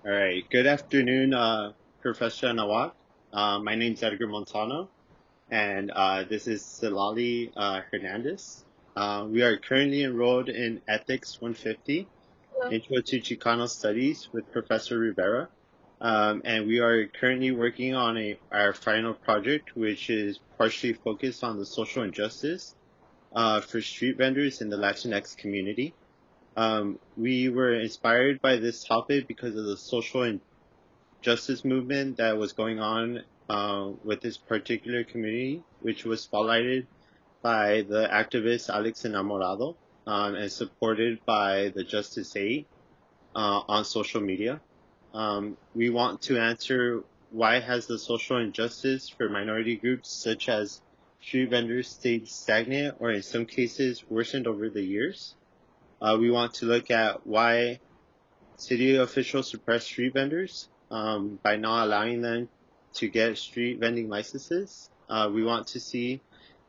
All right. Good afternoon, Professor Nawak. My name's Edgar Montano, and this is Silali Hernandez. We are currently enrolled in Ethics 150, Intro to Chicano Studies with Professor Rivera. And we are currently working on our final project, which is partially focused on the social injustice for street vendors in the Latinx community. We were inspired by this topic because of the social justice movement that was going on with this particular community, which was spotlighted by the activist Alex Enamorado and supported by the Justice Aid on social media. We want to answer why has the social injustice for minority groups such as street vendors stayed stagnant or in some cases worsened over the years. We want to look at why city officials suppress street vendors by not allowing them to get street vending licenses. We want to see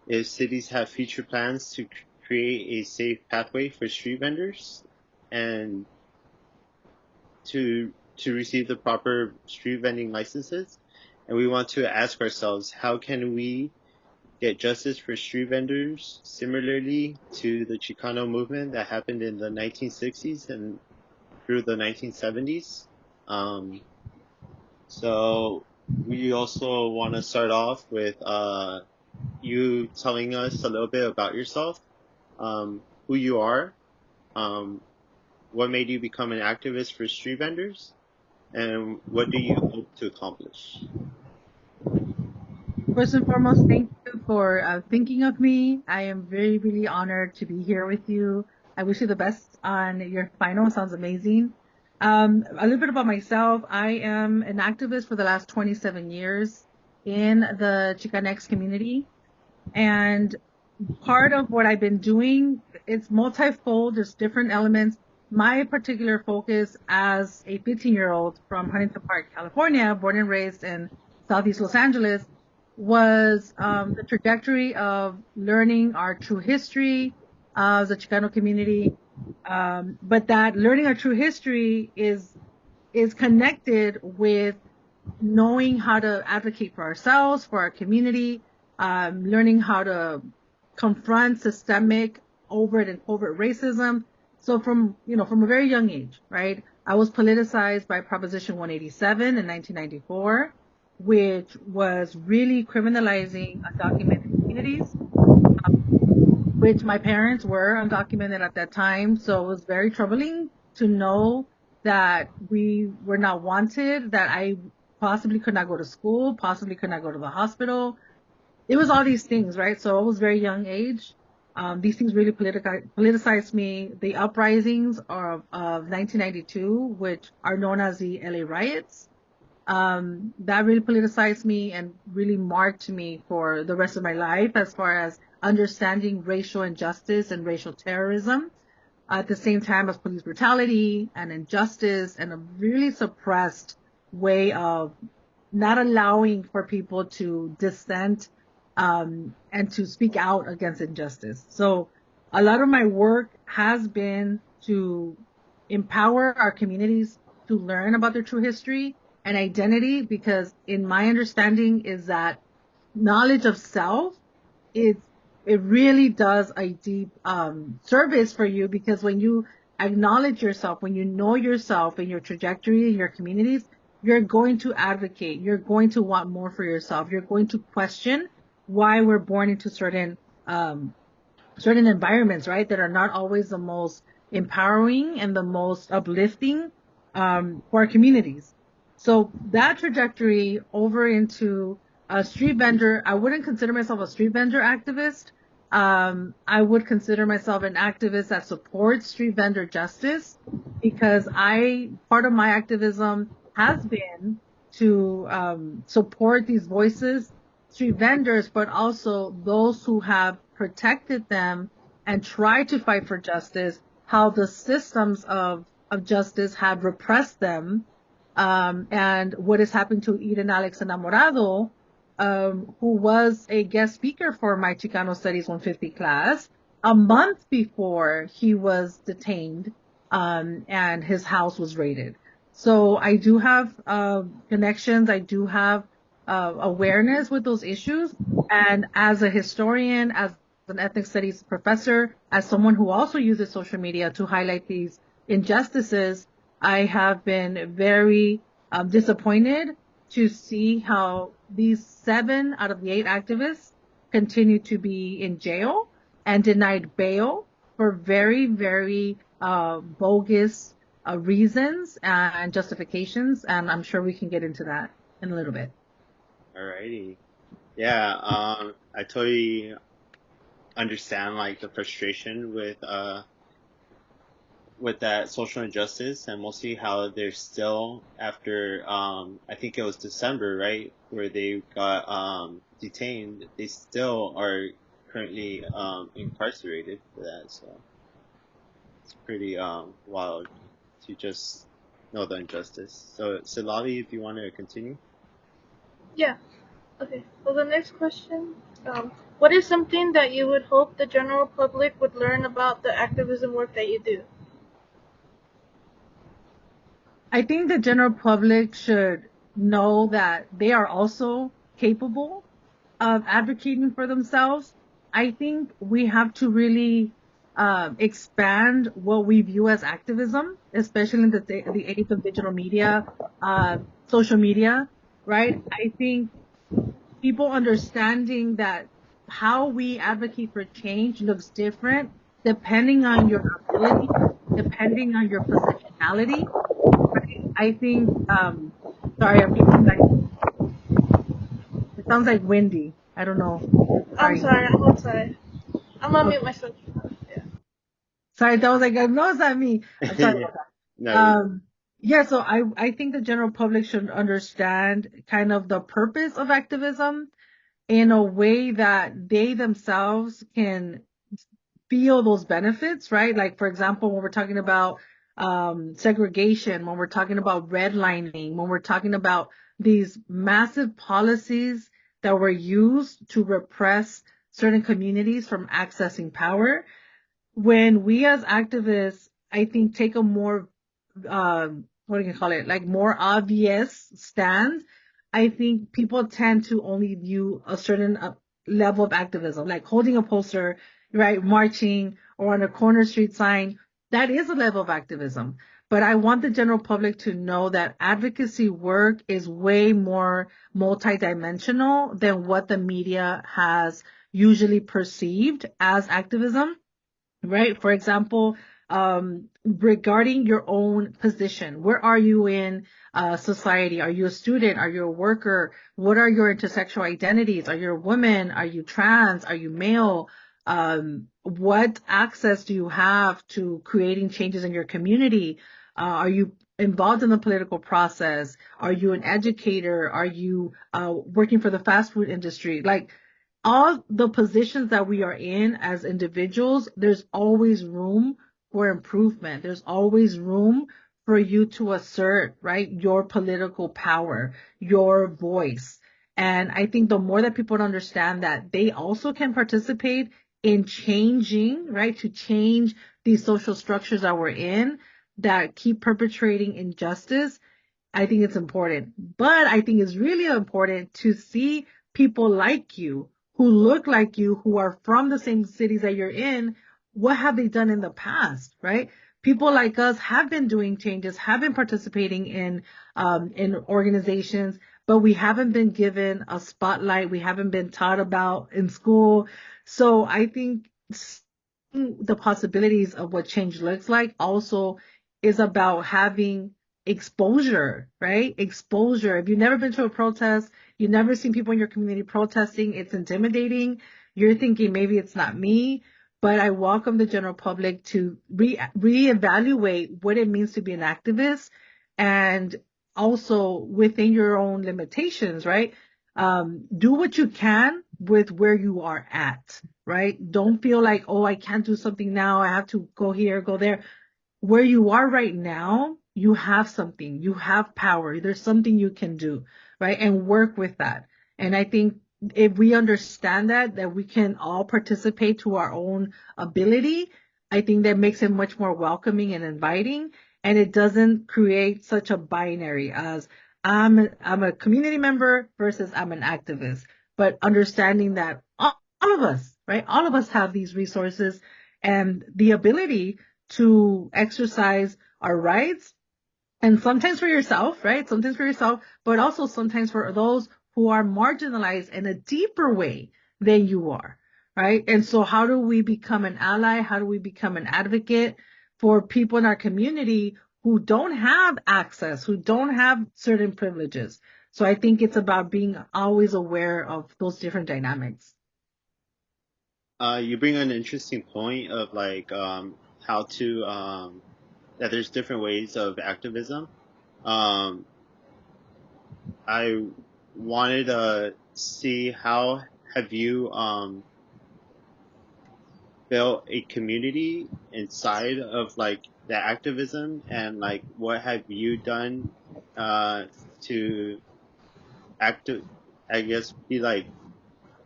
if cities have future plans to create a safe pathway for street vendors and to receive the proper street vending licenses. And we want to ask ourselves, how can we get justice for street vendors similarly to the Chicano movement that happened in the 1960s and through the 1970s. So we also want to start off with you telling us a little bit about yourself, who you are, what made you become an activist for street vendors, and what do you hope to accomplish? First and foremost, thank you for thinking of me. I am very, really honored to be here with you. I wish you the best on your final. Sounds amazing. A little bit about myself. I am an activist for the last 27 years in the Chicanx community. And part of what I've been doing, it's multifold. There's different elements. My particular focus as a 15-year-old from Huntington Park, California, born and raised in Southeast Los Angeles, was the trajectory of learning our true history as a Chicano community. But that learning our true history is connected with knowing how to advocate for ourselves, for our community, learning how to confront systemic overt and covert racism. So from a very young age, right? I was politicized by Proposition 187 in 1994, which was really criminalizing undocumented communities, which my parents were undocumented at that time. So it was very troubling to know that we were not wanted, that I possibly could not go to school, possibly could not go to the hospital. It was all these things, right? So it was very young age. These things really politicized me. The uprisings of 1992, which are known as the LA riots, that really politicized me and really marked me for the rest of my life as far as understanding racial injustice and racial terrorism. At the same time as police brutality and injustice and a really suppressed way of not allowing for people to dissent and to speak out against injustice. So a lot of my work has been to empower our communities to learn about their true history and identity, because in my understanding is that knowledge of self is it really does a deep service for you, because when you acknowledge yourself, when you know yourself and your trajectory in your communities, you're going to advocate, you're going to want more for yourself, you're going to question why we're born into certain environments, right, that are not always the most empowering and the most uplifting for our communities. So that trajectory over into a street vendor, I wouldn't consider myself a street vendor activist. I would consider myself an activist that supports street vendor justice, because part of my activism has been to support these voices, street vendors, but also those who have protected them and tried to fight for justice, how the systems of justice have repressed them, and what is happening to Eden Alex Enamorado, who was a guest speaker for my Chicano Studies 150 class a month before he was detained, and his house was raided. So I do have connections. I do have awareness with those issues. And as a historian, as an ethnic studies professor, as someone who also uses social media to highlight these injustices, I have been very disappointed to see how these 7 out of the 8 activists continue to be in jail and denied bail for very, very bogus reasons and justifications. And I'm sure we can get into that in a little bit. Alrighty. Yeah, I totally understand like the frustration with that social injustice, and mostly how they're still after I think it was December, right, where they got detained. They still are currently incarcerated for that. So it's pretty wild to just know the injustice. So Silali, if you want to continue. Yeah. Okay. So the next question, what is something that you would hope the general public would learn about the activism work that you do? I think the general public should know that they are also capable of advocating for themselves. I think we have to really expand what we view as activism, especially in the age of digital media, social media, right? I think people understanding that how we advocate for change looks different depending on your ability, depending on your positionality. I think, sorry, I'm getting like, it sounds like windy. I don't know. I'm Sorry. sorry, I'm outside. I'm gonna mute Okay. myself. Yeah. Sorry, that was like, no, it's not me. I'm sorry Yeah. about that. No. Yeah, so I think the general public should understand kind of the purpose of activism in a way that they themselves can feel those benefits, right? Like, for example, when we're talking about segregation, when we're talking about redlining, when we're talking about these massive policies that were used to repress certain communities from accessing power, when we as activists, I think, take a more what do you call it, like more obvious stand, I think people tend to only view a certain level of activism, like holding a poster, right, marching, or on a corner street sign. That is a level of activism. But I want the general public to know that advocacy work is way more multidimensional than what the media has usually perceived as activism, right? For example, regarding your own position, where are you in society? Are you a student? Are you a worker? What are your intersexual identities? Are you a woman? Are you trans? Are you male? What access do you have to creating changes in your community? Are you involved in the political process? Are you an educator? Are you working for the fast food industry? Like, all the positions that we are in as individuals, there's always room for improvement. There's always room for you to assert, right, your political power, your voice. And I think the more that people understand that they also can participate in changing, right, to change these social structures that we're in that keep perpetrating injustice, I think it's important. But I think it's really important to see people like you, who look like you, who are from the same cities that you're in. What have they done in the past, right? People like us have been doing changes, have been participating in organizations, but we haven't been given a spotlight. We haven't been taught about in school. So I think the possibilities of what change looks like also is about having exposure, right? Exposure. If you've never been to a protest, you've never seen people in your community protesting, it's intimidating. You're thinking maybe it's not me, but I welcome the general public to reevaluate what it means to be an activist, and also within your own limitations, right? Do what you can with where you are at, right? Don't feel like, oh, I can't do something now. I have to go here, go there. Where you are right now, you have something, you have power. There's something you can do, right? And work with that. And I think if we understand that we can all participate to our own ability, I think that makes it much more welcoming and inviting. and it doesn't create such a binary as I'm a community member versus I'm an activist, but understanding that all of us, right? All of us have these resources and the ability to exercise our rights, and sometimes for yourself, right? Sometimes for yourself, but also sometimes for those who are marginalized in a deeper way than you are, right? And so how do we become an ally? How do we become an advocate for people in our community who don't have access, who don't have certain privileges? So I think it's about being always aware of those different dynamics. You bring an interesting point of like how to that there's different ways of activism. Um, I wanted to see how have you built a community inside of like the activism, and like what have you done to active, I guess, be like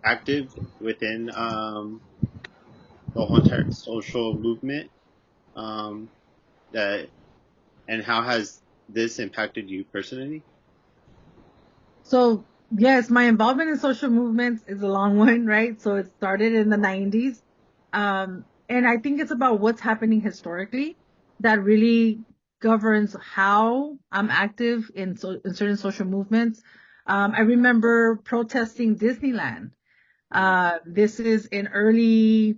active within the whole entire social movement, um, that, and how has this impacted you personally? So yes, my involvement in social movements is a long one, right? So it started in the 90s. And I think it's about what's happening historically that really governs how I'm active in certain social movements. I remember protesting Disneyland. This is in early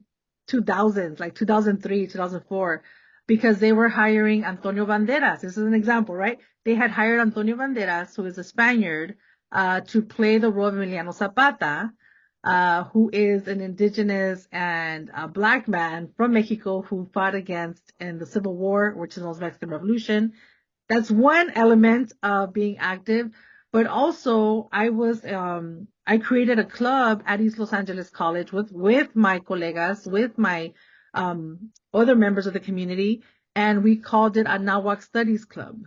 2000s, like 2003, 2004, because they were hiring Antonio Banderas. This is an example, right? They had hired Antonio Banderas, who is a Spaniard, to play the role of Emiliano Zapata, who is an indigenous and a black man from Mexico who fought against in the Civil War, which is the Mexican Revolution. That's one element of being active. But also I created a club at East Los Angeles College with my colegas, with my other members of the community, and we called it a Nahuatl Studies Club,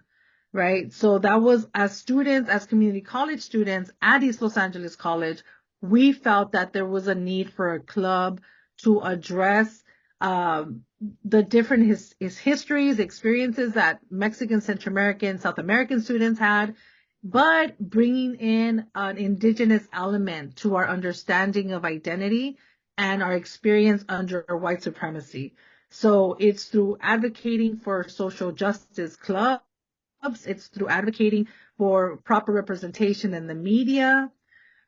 right? So that was as students, as community college students at East Los Angeles College, we felt that there was a need for a club to address um, the different his histories, experiences that Mexican, Central American, South American students had, but bringing in an indigenous element to our understanding of identity and our experience under white supremacy. So it's through advocating for social justice clubs, it's through advocating for proper representation in the media,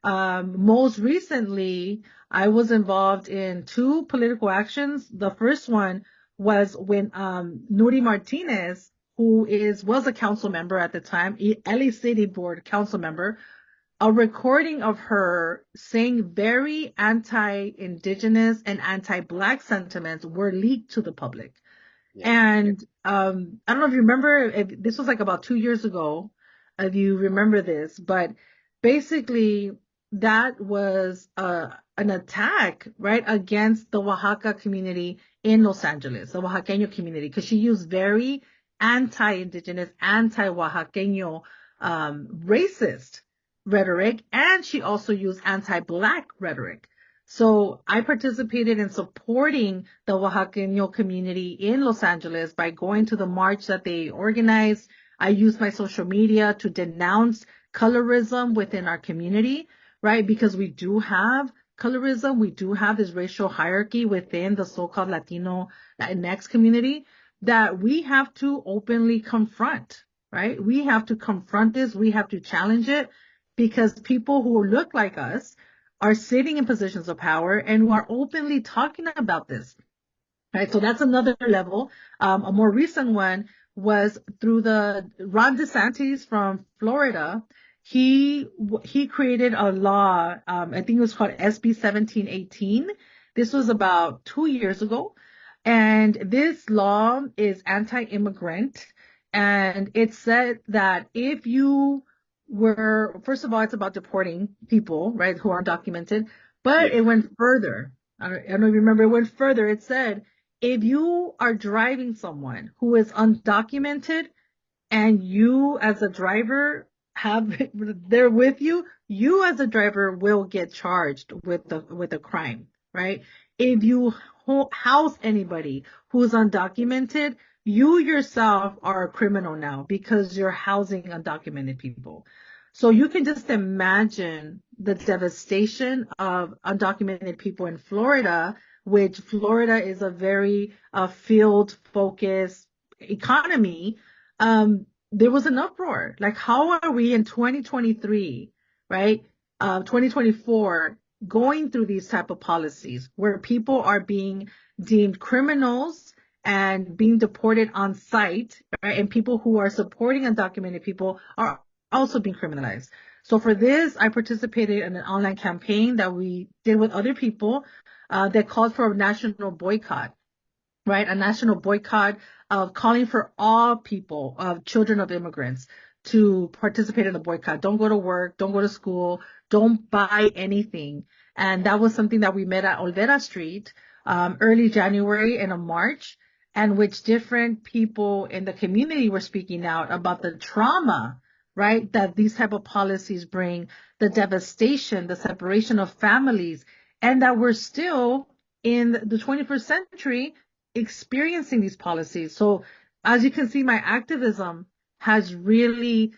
most recently, I was involved in two political actions. The first one was when Nuri Martinez, was a council member at the time, LA City Board council member, a recording of her saying very anti-indigenous and anti-black sentiments were leaked to the public. Yeah. And I don't know if you remember, if this was like about 2 years ago, if you remember this, but basically that was an attack, right, against the Oaxaca community in Los Angeles, the Oaxaqueño community, because she used very anti-indigenous, anti-Oaxaqueño, racist rhetoric, and she also used anti-black rhetoric. So I participated in supporting the Oaxaqueño community in Los Angeles by going to the march that they organized. I used my social media to denounce colorism within our community, right? Because we do have colorism. We do have this racial hierarchy within the so-called Latino, Latinx community that we have to openly confront, right? We have to confront this. We have to challenge it because people who look like us are sitting in positions of power and who are openly talking about this. Right, so that's another level. A more recent one was through the Ron DeSantis from Florida. He created a law. I think it was called SB 1718. This was about 2 years ago, and this law is anti-immigrant, and it said that if you were, first of all, it's about deporting people, right, who are undocumented, but Yeah. it went further. I don't know if you remember, it went further. It said if you are driving someone who is undocumented and you as a driver have they're with you, you as a driver will get charged with a crime, right? If you house anybody who's undocumented, you yourself are a criminal now because you're housing undocumented people. So you can just imagine the devastation of undocumented people in Florida, which Florida is a very field focused economy. There was an uproar. Like, how are we in 2023, right? 2024 going through these type of policies where people are being deemed criminals and being deported on site, right? And people who are supporting undocumented people are also being criminalized. So for this, I participated in an online campaign that we did with other people that called for a national boycott, right? A national boycott of calling for all people, children of immigrants, to participate in the boycott. Don't go to work, don't go to school, don't buy anything. And that was something that we met at Olvera Street early January and in March, and which different people in the community were speaking out about the trauma, right, that these type of policies bring, the devastation, the separation of families, and that we're still in the 21st century experiencing these policies. So as you can see, my activism has really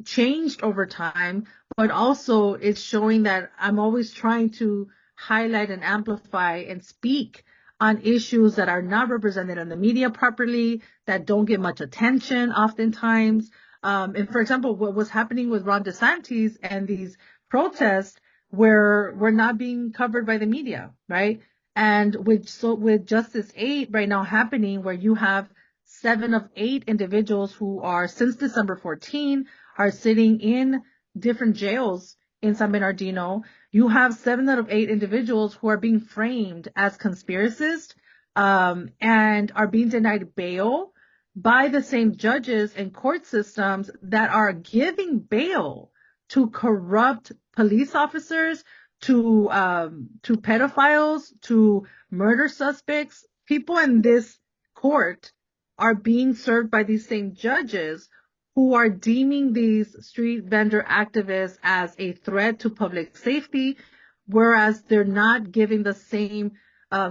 changed over time, but also it's showing that I'm always trying to highlight and amplify and speak on issues that are not represented in the media properly, that don't get much attention oftentimes. And for example, what was happening with Ron DeSantis and these protests where were not being covered by the media, right? And with Justice 8 right now happening, where you have 7 of 8 individuals who are since December 14 are sitting in different jails in San Bernardino, you have 7 out of 8 individuals who are being framed as conspiracists and are being denied bail by the same judges and court systems that are giving bail to corrupt police officers, to pedophiles, to murder suspects. People in this court are being served by these same judges who are deeming these street vendor activists as a threat to public safety, whereas they're not giving the same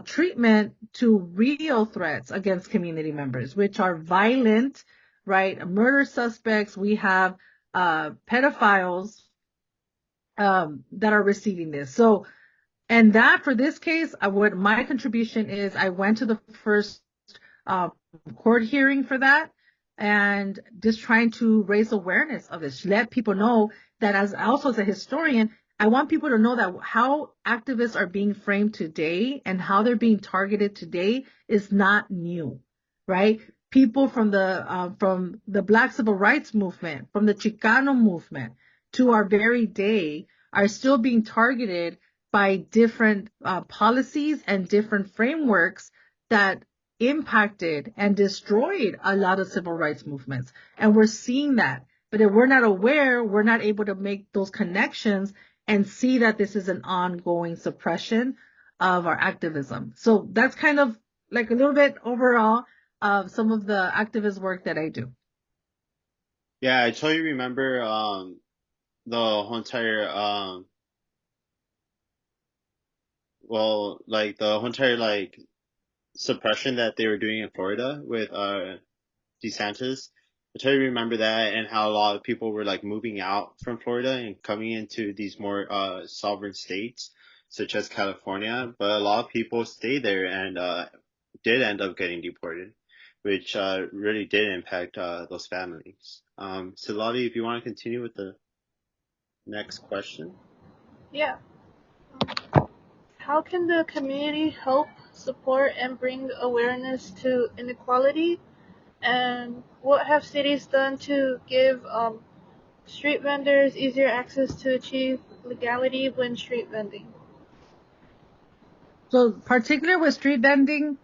treatment to real threats against community members, which are violent, right? Murder suspects. We have pedophiles that are receiving this. So, and that for this case, what my contribution is, I went to the first court hearing for that, and just trying to raise awareness of this, let people know that as also as a historian, I want people to know that how activists are being framed today and how they're being targeted today is not new, right? People from the Black Civil Rights Movement, from the Chicano movement to our very day are still being targeted by different policies and different frameworks that impacted and destroyed a lot of civil rights movements. And we're seeing that. But if we're not aware, we're not able to make those connections and see that this is an ongoing suppression of our activism. So that's kind of like a little bit overall of some of the activist work that I do. Yeah, I totally remember the whole entire like the whole entire like suppression that they were doing in Florida with DeSantis. I totally remember that, and how a lot of people were like moving out from Florida and coming into these more sovereign states such as California, but a lot of people stayed there and did end up getting deported, which really did impact those families. So Lottie, if you want to continue with the next question. Yeah. How can the community help, support, and bring awareness to inequality? And what have cities done to give street vendors easier access to achieve legality when street vending? So particular with street vending,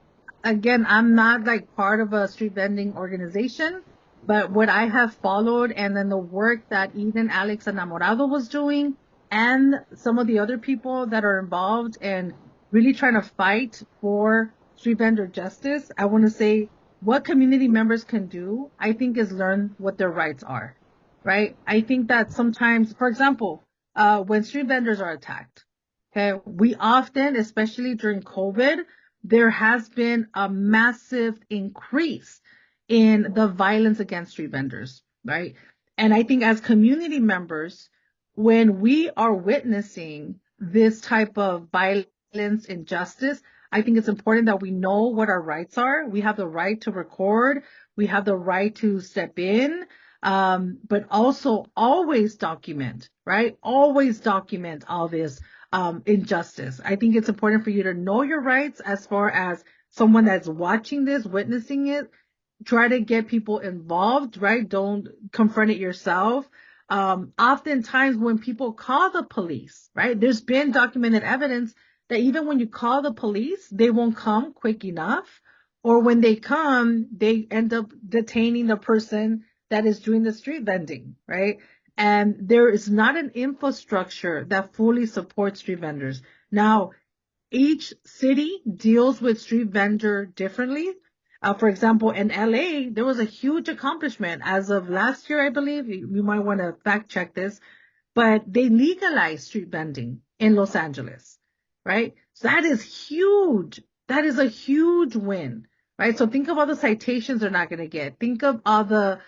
again, I'm not like part of a street vending organization, but what I have followed and then the work that even Alex Enamorado was doing and some of the other people that are involved and really trying to fight for street vendor justice, I want to say what community members can do, I think, is learn what their rights are, right? I think that sometimes, for example, when street vendors are attacked, Okay. We often, especially during COVID, there has been a massive increase in the violence against street vendors, right? And I think as community members, when we are witnessing this type of violence, injustice, I think it's important that we know what our rights are. We have the right to record. We have the right to step in, but also always document, right? Always document all this injustice. I think it's important for you to know your rights as far as someone that's watching this, witnessing it. Try to get people involved, right? Don't confront it yourself. Oftentimes when people call the police, right? There's been documented evidence that even when you call the police, they won't come quick enough. Or when they come, they end up detaining the person that is doing the street vending, right? And there is not an infrastructure that fully supports street vendors. Now, each city deals with street vendor differently. For example, in LA, there was a huge accomplishment as of last year, I believe. You might want to fact check this, but they legalized street vending in Los Angeles, right? So that is huge. That is a huge win, right? So think of all the citations they're not going to get. Think of all the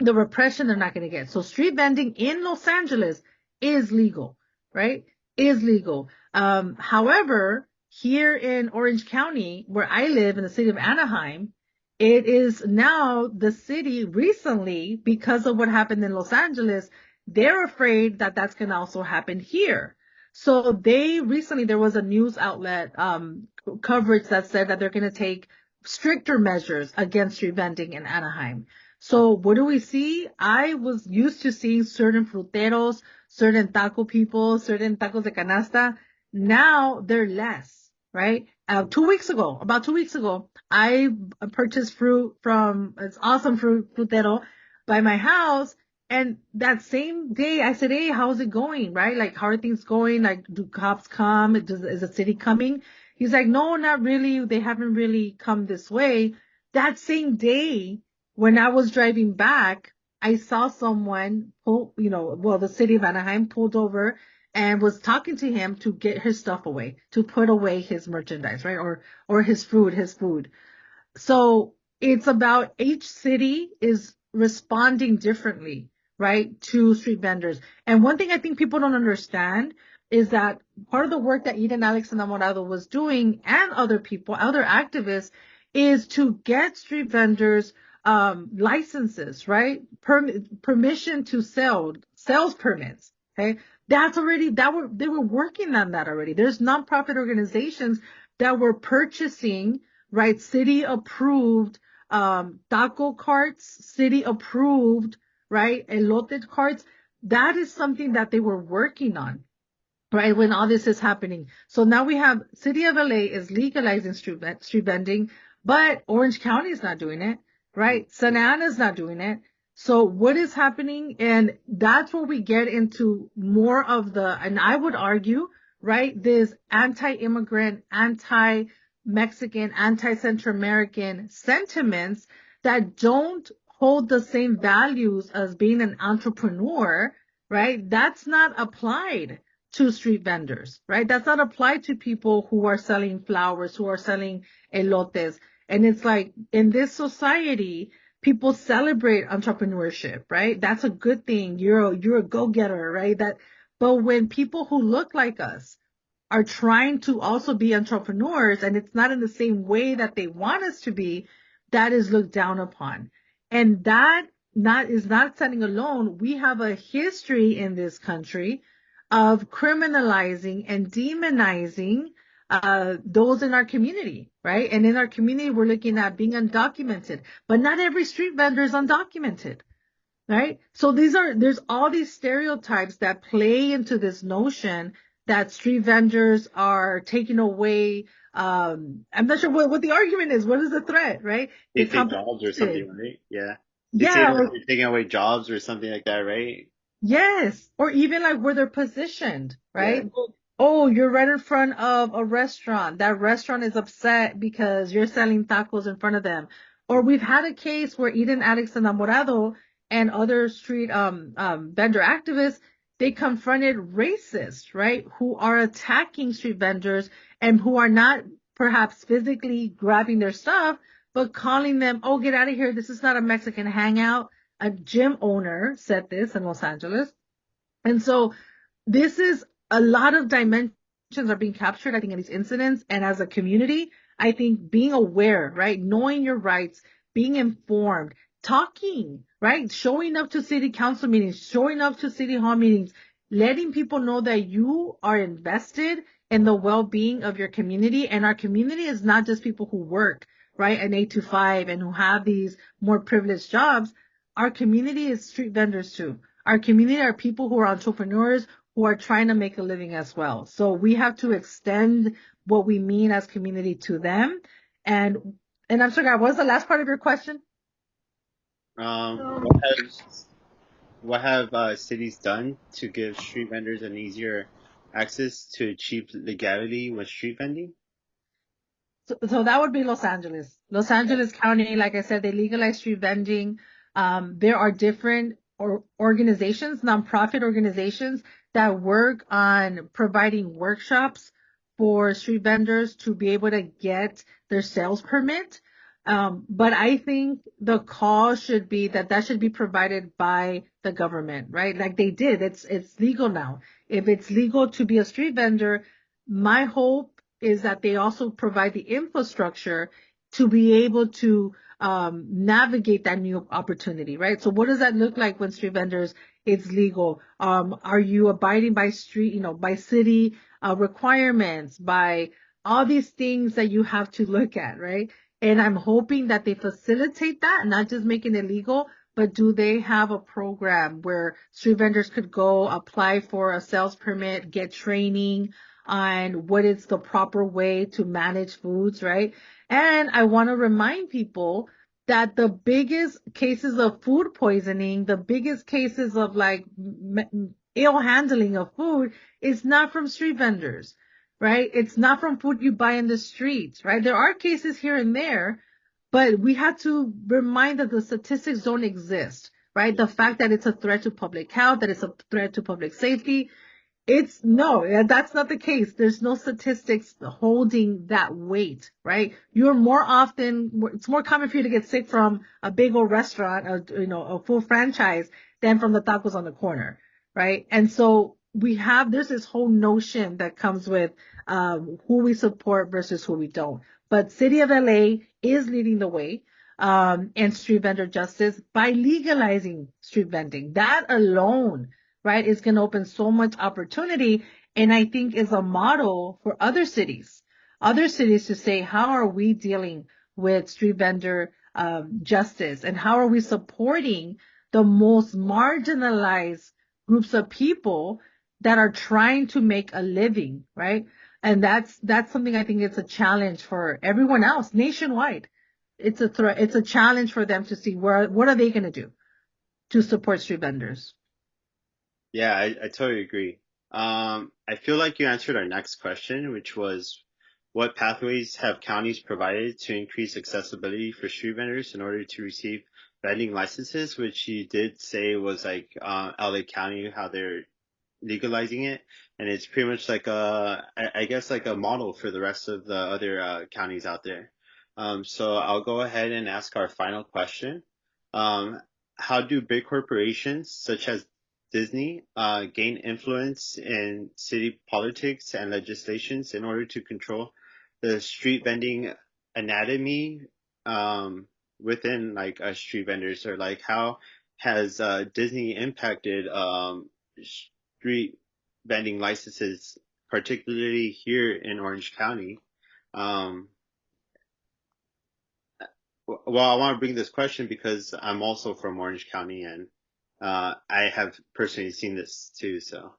repression they're not going to get. So street vending in Los Angeles is legal, right? Is legal. However, here in Orange County, where I live in the city of Anaheim, it is now the city recently, because of what happened in Los Angeles, they're afraid that that's going to also happen here. So there was a news outlet coverage that said that they're going to take stricter measures against street vending in Anaheim. So what do we see? I was used to seeing certain fruteros, certain taco people, certain tacos de canasta. Now they're less, right? About 2 weeks ago, I purchased fruit from it's awesome frutero by my house. And that same day I said, hey, how's it going? Right? Like, how are things going? Like, do cops come? Is the city coming? He's like, no, not really. They haven't really come this way. That same day, when I was driving back, I saw someone the city of Anaheim pulled over and was talking to him to get his stuff away, to put away his merchandise, right? Or his food. So it's about each city is responding differently, right, to street vendors. And one thing I think people don't understand is that part of the work that Eden Alex Enamorado was doing and other people, other activists, is to get street vendors licenses, right? Permission to sell, sales permits. Okay. They were working on that already. There's nonprofit organizations that were purchasing, right? City approved taco carts, city approved, right? Elote carts. That is something that they were working on, right? When all this is happening. So now we have City of LA is legalizing street vending, but Orange County is not doing it, right? Santa Ana is not doing it. So what is happening? And that's where we get into more of and I would argue, right, this anti-immigrant, anti-Mexican, anti-Central American sentiments that don't hold the same values as being an entrepreneur, right? That's not applied to street vendors, right? That's not applied to people who are selling flowers, who are selling elotes. And it's like in this society, people celebrate entrepreneurship, right? That's a good thing. You're a go-getter, right? But when people who look like us are trying to also be entrepreneurs and it's not in the same way that they want us to be, that is looked down upon. And that is not standing alone. We have a history in this country of criminalizing and demonizing those in our community, right? And in our community, we're looking at being undocumented, but not every street vendor is undocumented, right? So there's all these stereotypes that play into this notion that street vendors are taking away. I'm not sure what the argument is. What is the threat, right? They It's take jobs or competition. something, right? Yeah. They say Yeah, that they're taking away jobs or something like that, right? yes, or even like where they're positioned, Yeah. right? Oh, you're right in front of a restaurant. That restaurant is upset because you're selling tacos in front of them. Or we've had a case where Eden Addicts Enamorado and other street vendor activists they confronted racists, right, who are attacking street vendors and who are not perhaps physically grabbing their stuff, but calling them, oh, get out of here. This is not a Mexican hangout. A gym owner said this in Los Angeles. And so this is a lot of dimensions are being captured, I think, in these incidents. And as a community, I think being aware, right? Knowing your rights, being informed, talking, right? Showing up to city council meetings, showing up to city hall meetings, letting people know that you are invested in the well-being of your community. And our community is not just people who work, right? An 8 to 5 and who have these more privileged jobs. Our community is street vendors too. Our community are people who are entrepreneurs who are trying to make a living as well. So we have to extend what we mean as community to them. And I'm sorry, what was the last part of your question? Um, What have cities done to give street vendors an easier access to achieve legality with street vending? So that would be Los Angeles. Los Angeles County, like I said, they legalize street vending. There are different organizations, nonprofit organizations that work on providing workshops for street vendors to be able to get their sales permit. But I think the call should be that should be provided by the government, right? Like they did. It's legal now. If it's legal to be a street vendor, my hope is that they also provide the infrastructure to be able to navigate that new opportunity, right? So what does that look like when street vendors it's legal? Are you abiding by by city requirements, by all these things that you have to look at, right? And I'm hoping that they facilitate that, not just making it legal, but do they have a program where street vendors could go apply for a sales permit, get training, on what is the proper way to manage foods, right? And I want to remind people that the biggest cases of food poisoning, the biggest cases of like ill handling of food is not from street vendors, right? It's not from food you buy in the streets, right? There are cases here and there, but we have to remind that the statistics don't exist, right? The fact that it's a threat to public health, that it's a threat to public safety, it's no, that's not the case. There's no statistics holding that weight, right? You're more often, it's more common for you to get sick from a big old restaurant, a full franchise than from the tacos on the corner, right? And so there's this whole notion that comes with, who we support versus who we don't. But City of LA is leading the way, in street vendor justice by legalizing street vending. That alone, right, is going to open so much opportunity. And I think is a model for other cities to say, how are we dealing with street vendor justice? And how are we supporting the most marginalized groups of people that are trying to make a living, right? And that's something I think it's a challenge for everyone else nationwide. It's a threat. It's a challenge for them to see what are they going to do to support street vendors. Yeah, I totally agree. I feel like you answered our next question, which was what pathways have counties provided to increase accessibility for street vendors in order to receive vending licenses, which you did say was like LA County, how they're legalizing it, and it's pretty much like I guess like a model for the rest of the other counties out there. So I'll go ahead and ask our final question. Um, how do big corporations such as Disney gain influence in city politics and legislations in order to control the street vending anatomy within like street vendors, or like how has Disney impacted street vending licenses, particularly here in Orange County? Um, well, I want to bring this question because I'm also from Orange County, and I have personally seen this too. So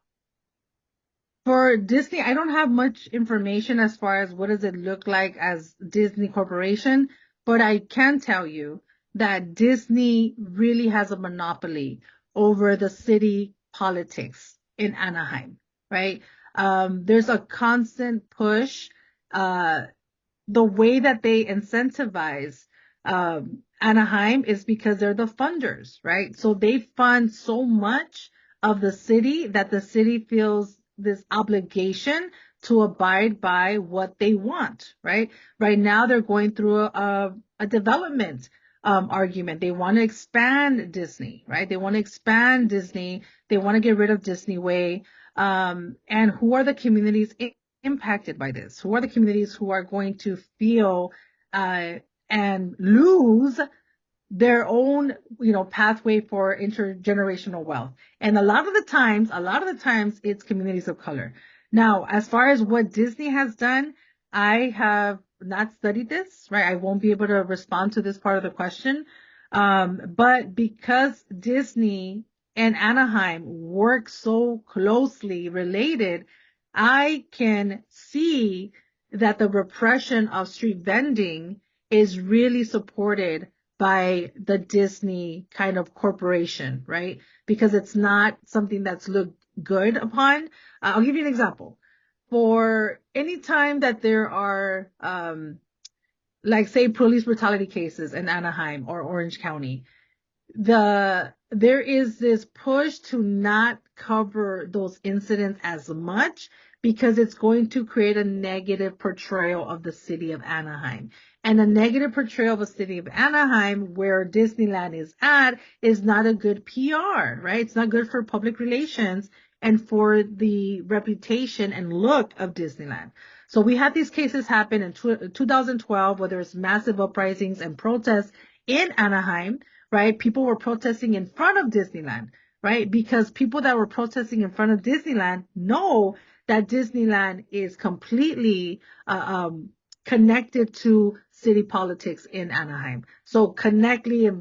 For Disney, I don't have much information as far as what does it look like as Disney Corporation, but I can tell you that Disney really has a monopoly over the city politics in Anaheim, right? There's a constant push. Uh, the way that they incentivize Anaheim is because they're the funders, right? So they fund so much of the city that the city feels this obligation to abide by what they want, right? Right now they're going through a development argument. They want to expand Disney, right? They want to expand Disney. They want to get rid of Disney Way. And who are the communities impacted by this? Who are the communities who are going to feel and lose their own, pathway for intergenerational wealth? And a lot of the times it's communities of color. Now, as far as what Disney has done, I have not studied this, right? I won't be able to respond to this part of the question. But because Disney and Anaheim work so closely related, I can see that the repression of street vending is really supported by the Disney kind of corporation, right? Because it's not something that's looked good upon. I'll give you an example. For any time that there are, like say police brutality cases in Anaheim or Orange County, there is this push to not cover those incidents as much because it's going to create a negative portrayal of the city of Anaheim. And a negative portrayal of a city of Anaheim where Disneyland is at is not a good PR, right? It's not good for public relations and for the reputation and look of Disneyland. So we had these cases happen in 2012 where there's massive uprisings and protests in Anaheim, right? People were protesting in front of Disneyland, right? Because people that were protesting in front of Disneyland know that Disneyland is completely connected to city politics in Anaheim. So connected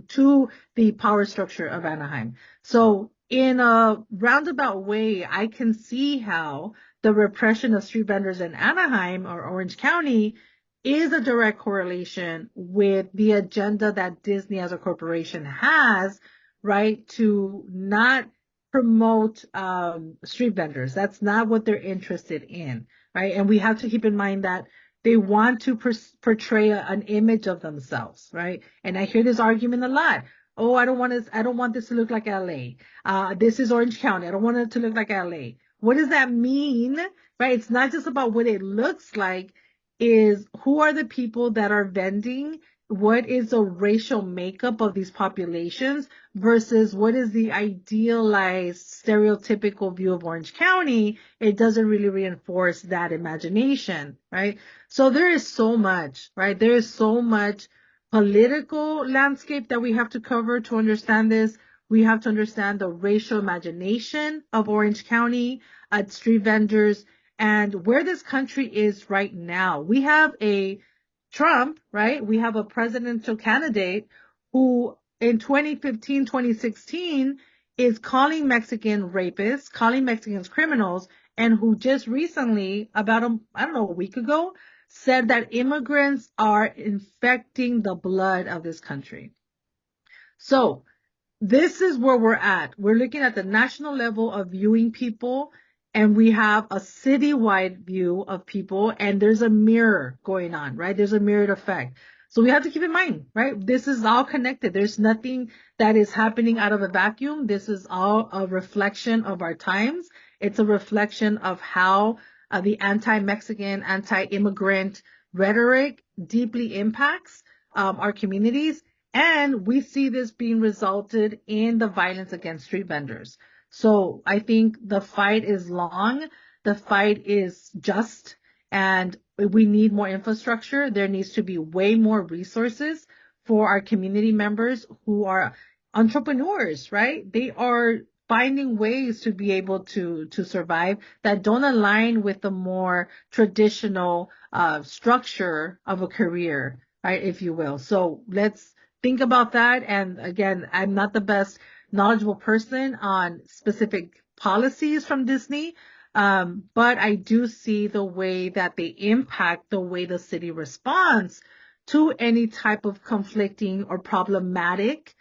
to the power structure of Anaheim. So in a roundabout way, I can see how the repression of street vendors in Anaheim or Orange County is a direct correlation with the agenda that Disney as a corporation has, right, to not promote street vendors. That's not what they're interested in, right? And we have to keep in mind that they want to portray an image of themselves, right? And I hear this argument a lot. Oh, I don't want this to look like LA. This is Orange County. I don't want it to look like LA. What does that mean? Right? It's not just about what it looks like, is who are the people that are vending? What is the racial makeup of these populations versus what is the idealized stereotypical view of Orange County? It doesn't really reinforce that imagination, right? So there is so much, right? There is so much political landscape that we have to cover to understand this. We have to understand the racial imagination of Orange County, street vendors, and where this country is right now. We have a Trump, right? We have a presidential candidate who in 2015, 2016 is calling Mexican rapists, calling Mexicans criminals, and who just recently, about I don't know, a week ago, said that immigrants are infecting the blood of this country. So this is where we're at. We're looking at the national level of viewing people, and we have a citywide view of people, and there's a mirror going on, right? There's a mirrored effect. So we have to keep in mind, right? This is all connected. There's nothing that is happening out of a vacuum. This is all a reflection of our times. It's a reflection of how the anti-Mexican, anti-immigrant rhetoric deeply impacts our communities. And we see this being resulted in the violence against street vendors. So I think the fight is long. The fight is just, and we need more infrastructure. There needs to be way more resources for our community members who are entrepreneurs, right? They are finding ways to be able to survive that don't align with the more traditional structure of a career, right, if you will. So let's think about that. And again, I'm not the best knowledgeable person on specific policies from Disney, but I do see the way that they impact the way the city responds to any type of conflicting or problematic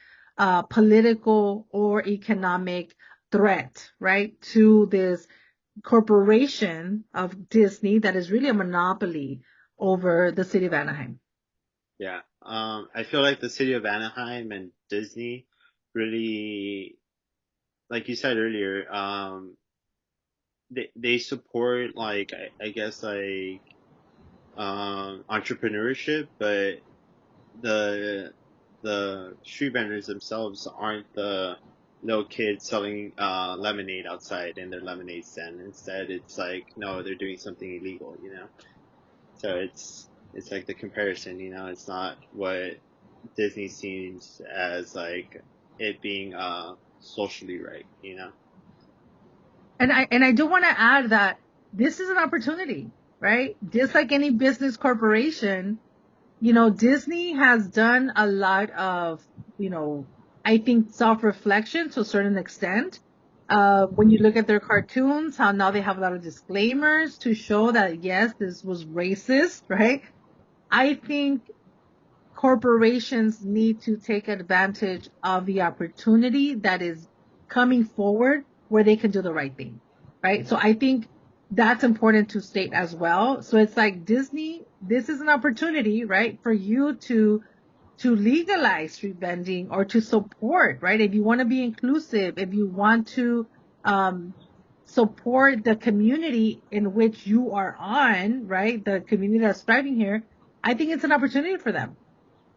political or economic threat, right, to this corporation of Disney that is really a monopoly over the city of Anaheim. Yeah. I feel like the city of Anaheim and Disney really like you said earlier, they support like I guess like entrepreneurship, but the the street vendors themselves aren't the little kids selling lemonade outside in their lemonade stand. Instead, it's like no, they're doing something illegal, you know. So it's like the comparison, you know. It's not what Disney seems as like it being socially right, you know. And I do want to add that this is an opportunity, right? Just like any business corporation, Disney has done a lot of, I think self-reflection to a certain extent. When you look at their cartoons, how now they have a lot of disclaimers to show that yes, this was racist, right? I think corporations need to take advantage of the opportunity that is coming forward where they can do the right thing, right? So I think that's important to state as well. So it's like Disney, this is an opportunity, right, for you to legalize street vending or to support, right? If you want to be inclusive, if you want to um, support the community in which you are on, right? The community that's thriving here, I think it's an opportunity for them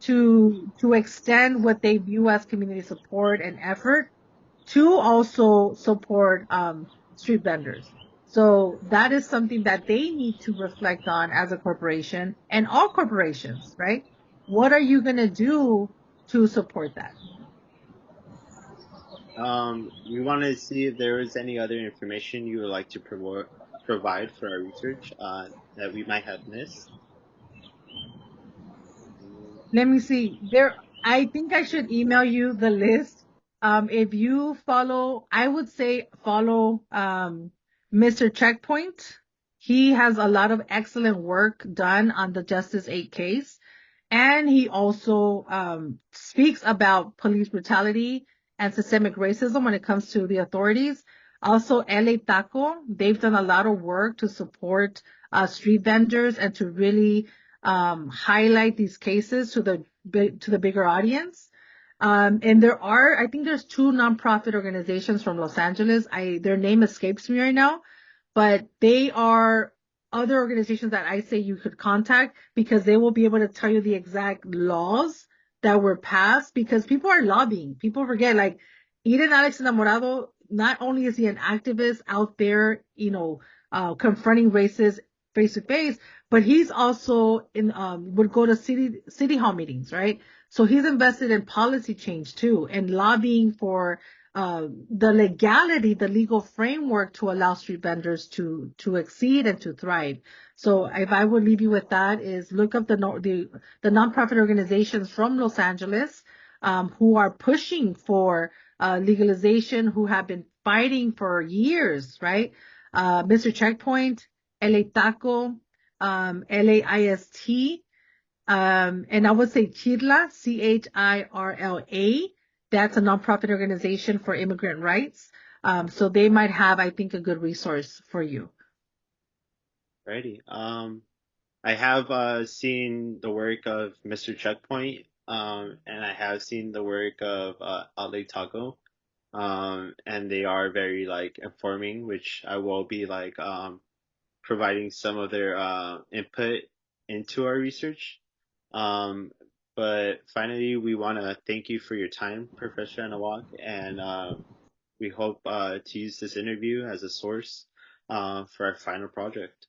to extend what they view as community support and effort to also support street vendors. So that is something that they need to reflect on as a corporation and all corporations, right? What are you going to do to support that? We want to see if there is any other information you would like to provide for our research that we might have missed. Let me see. I think I should email you the list. If you follow, I would say follow Mr. Checkpoint. He has a lot of excellent work done on the Justice 8 case. And he also speaks about police brutality and systemic racism when it comes to the authorities. Also, LA Taco, they've done a lot of work to support street vendors and to really highlight these cases to the bigger audience. And I think there's two nonprofit organizations from Los Angeles. Their name escapes me right now, but they are other organizations that I say you could contact because they will be able to tell you the exact laws that were passed because people are lobbying. People forget, like, Eden Alex Enamorado, not only is he an activist out there, confronting racists face to face, but he's also would go to city hall meetings, right? So he's invested in policy change too and lobbying for the legality, the legal framework to allow street vendors to exceed and to thrive. So if I would leave you with that is look up the nonprofit organizations from Los Angeles who are pushing for legalization, who have been fighting for years, right? Mr. Checkpoint, LA Taco, LAIST, and I would say CHIRLA, CHIRLA. That's a nonprofit organization for immigrant rights. So they might have, I think, a good resource for you. Righty. I have seen the work of Mr. Checkpoint, and I have seen the work of Ale Taco, and they are very like informing, which I will be like providing some of their input into our research. Um, but finally, we want to thank you for your time, Professor Anawak, and we hope to use this interview as a source for our final project.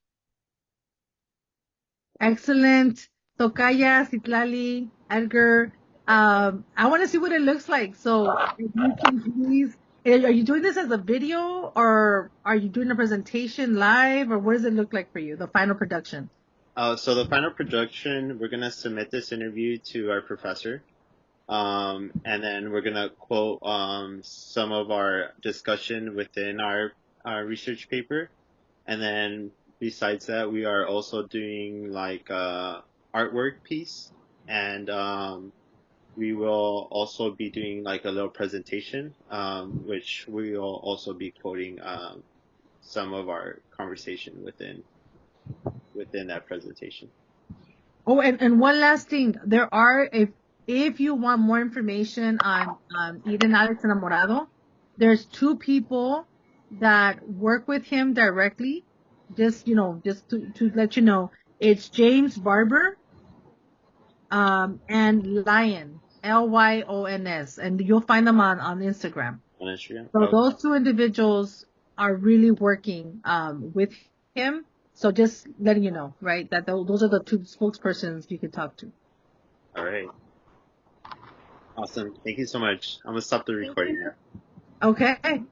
Excellent. Tokaya, Citlali, Edgar. I want to see what it looks like. So if you can please, are you doing this as a video or are you doing a presentation live or what does it look like for you, the final production? So the final production, we're gonna submit this interview to our professor, and then we're gonna quote some of our discussion within our research paper, and then besides that, we are also doing like a artwork piece, and we will also be doing like a little presentation, which we will also be quoting some of our conversation within that presentation. Oh, and one last thing. If you want more information on Eden Alex Enamorado, There's two people that work with him directly. Just, just to let you know, it's James Barber, and Lion, Lyons, and you'll find them on Instagram. On Instagram? So Okay. those two individuals are really working, with him. So just letting you know, right, that those are the two spokespersons you can talk to. All right. Awesome. Thank you so much. I'm gonna stop the Thank recording you. now. Okay.